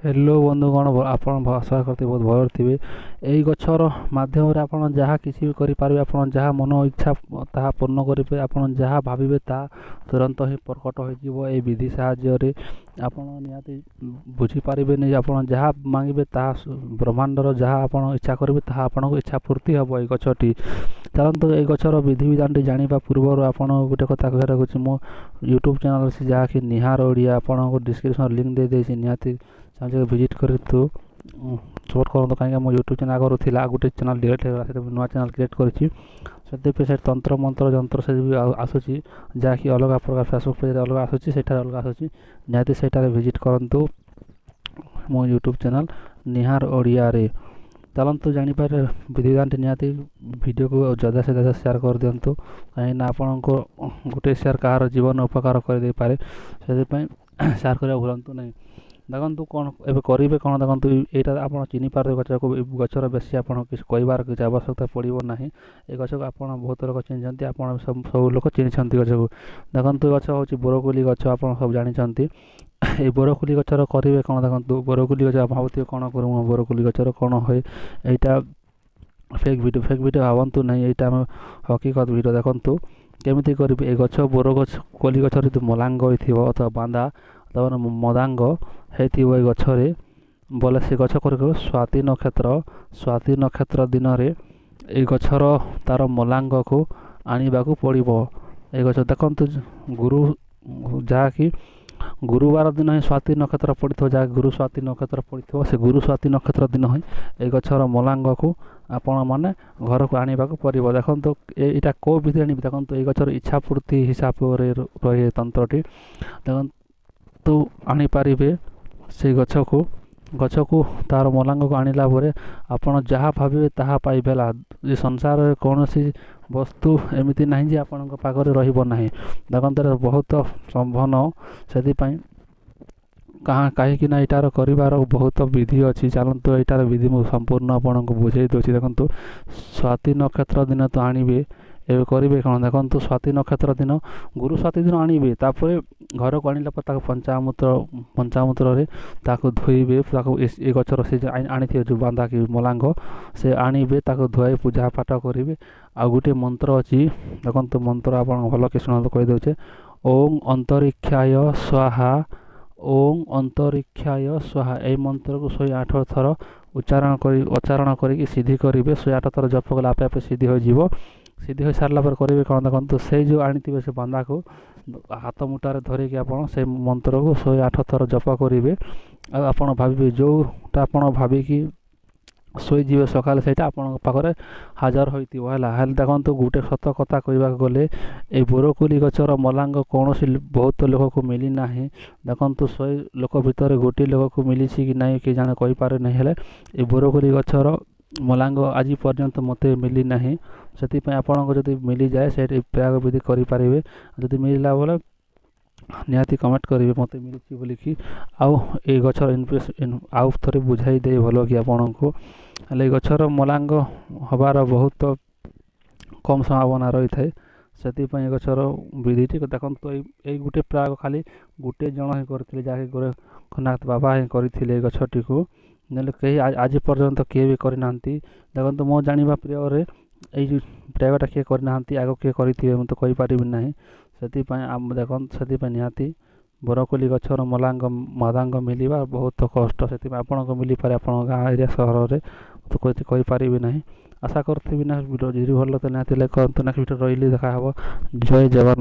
Hello बंधुगण आपण आशा करते बहुत भल थे। यही गचर मध्यम आप जहाँ किसी भी करेंगे आप जहाँ मन इच्छा ता पूर्ण करेंगे आप जहाँ भावे ता तुरंत ही प्रकट हो विधि साहाय्य आपण निहाती बुझीपारे नहीं आप जहाँ मांगे ता ब्रह्मांडर जहाँ आप इच्छा करेंगे ता आपको इच्छा पूर्ति हम ये गचटी। चलते ये गचर विधि विधान जाना पूर्व आप गोटे कथा कहूँ मो यूट्यूब चैनल से जहाँकि निहार ओडिया आपको डिस्क्रिप्शन लिंक दे देसी निहाती जगह विजिट कर सपोर्ट करूँ कहीं मो यूट्यूब चैनल आगर था गोटे चैनल डिलीट होगा से नुआ चैनल क्रिएट कर तंत्र मंत्र जंत्र से भी आसूँ जहाँकि अलग प्रकार फेसबुक पेज अलग आसूँ अलग आसूँ निहाती से विजिट करूँ मो यूट्यूब चैनल निहार ओडिया रे। चलतु जापारे विधि विधान निहाती वीडियो को ज़्यादा से ज़्यादा शेयर कर दिंतु कहीं आपण को गोटे शेयर कहार जीवन उपकार कर पारे से शेयर करने भूलु नहीं। देखो कौन ए करेंगे कौन देखो यहाँ आप चिन्ह पारे गच को गचर बेसी आप किसी कहबार किसी आवश्यकता पड़ो ना। ये गच को आप बहुत लोग चिन्हते आप सब लोग चिन्हते गच को देखो गच हूँ बोरकुली गच आप सब जानते ये बोरकुली गचर करेंगे कौन देखो बोरकुली गच भावुए कौन करूँ बोरकुली गचर कौन हुए यहाँ फेक वीडियो भावतु नहीं यहाँ आम हकीकत वीडियो देखु केमी करेंगे ये गच बोर गच कोली गचर जो मलांग हो अथवा बांधा तब मदांग होती गचरे बोले से गच कर स्वाति नक्षत्र दिन में ये गचर तार मलांग को आने को पड़ो। ये गच देखु गुरु जहाँकि गुरुवार दिन ही स्वाति नक्षत्र पड़ो जहाँ गुरु स्वाति नक्षत्र पड़ो से गुरु स्वाति नक्षत्र दिन ही ये गचर मलांग को आपण मैंने घर को आने को पड़ो। देखो यहाँ कौ विधि आने देखो ये गचर इच्छा पूर्ति हिसाब से रही तंत्रटी देखो तो आनी पारे से गच को तार मलांग को आणला आपण जहाँ भावे ताहा पाइबेला। ये संसार कौन सी वस्तु एमती ना जे आपण पाखरे रही देखो बहुत संभन से कहाँ कहीं यहाँ कर बहुत विधि अच्छी। चलते यहाँ विधि संपूर्ण आपको बुझे दूसरी देखो स्वाति नक्षत्र दिन तो आणवे ए करेंगे कौन देखो स्वाति नक्षत्र दिन गुरु स्वाति दिन आणवे तापर घर को आणला पंचामूत्र धोइबे ये गचर से आनी जो बांधा कि मलांग से आणवे धोई पूजा पाठ करेंगे। आ गोटे मंत्र अच्छी देखो मंत्र आप भल कि शुणु कहीदे ओं अंतरिक्षाय स्वाहा ओं अंतरिक्षाय स्वाहा यही मंत्र को 108 थर उच्चारण करी सिद्धि करेंगे 108 थर जप कले आपे सिद्धि हो सिद्धि हो सारा पर करेंगे कौन देखो से जो आनी से बांधा को हाथ मुठार धरिकी आप मंत्र को 108 थर जप करेंगे। आप भावे जोटा आप भाविकी शोजे सका से पाखे हाजर होता देखो गोटे सत कथा कहवाक गले ये बोरकुली गचर मलांग कौन बहुत लोक को मिली ना देखो 100 लोक भितर गोटे लोक को मिली कि ना कि जाने कहींपारे नहीं हेले ये बोरकुली गचर मलांग आज पर्यंत मत मिली ना से आपको जब मिली जाए से प्रयोग विधि करेंगे जब मिलला बोले निहाती कमेंट करेंगे मत मिली बोलिकी आउ ये गचर आउ थे बुझाई दे भल कि आपण को हेल्ले गचर मलांग हबार बहुत कम संभावना रही है से गचर विधिटी देखो ये गोटे प्रयोग खाली गोटे जन ही करते जहाँकि गोरखनाथ बाबा ही करते गछटी को कहीं आज पर्यंत किए भी करना देखो मो जाना प्रिय ये प्रयोगटा किए करना आग किए करेंगे मुझे कहींपारि ना से देखो से निहाती बोरकुली गचर मलांग मदांग मिलवा बहुत कष्ट से आपको मिल पारे आप गाँव एरिया सहर में तो कहींपारि ना। आशा करी ना वीडियो जी भल तो निहाती लाइक करते नेक्स्ट वीडियो रही देखा जय जगन्नाथ।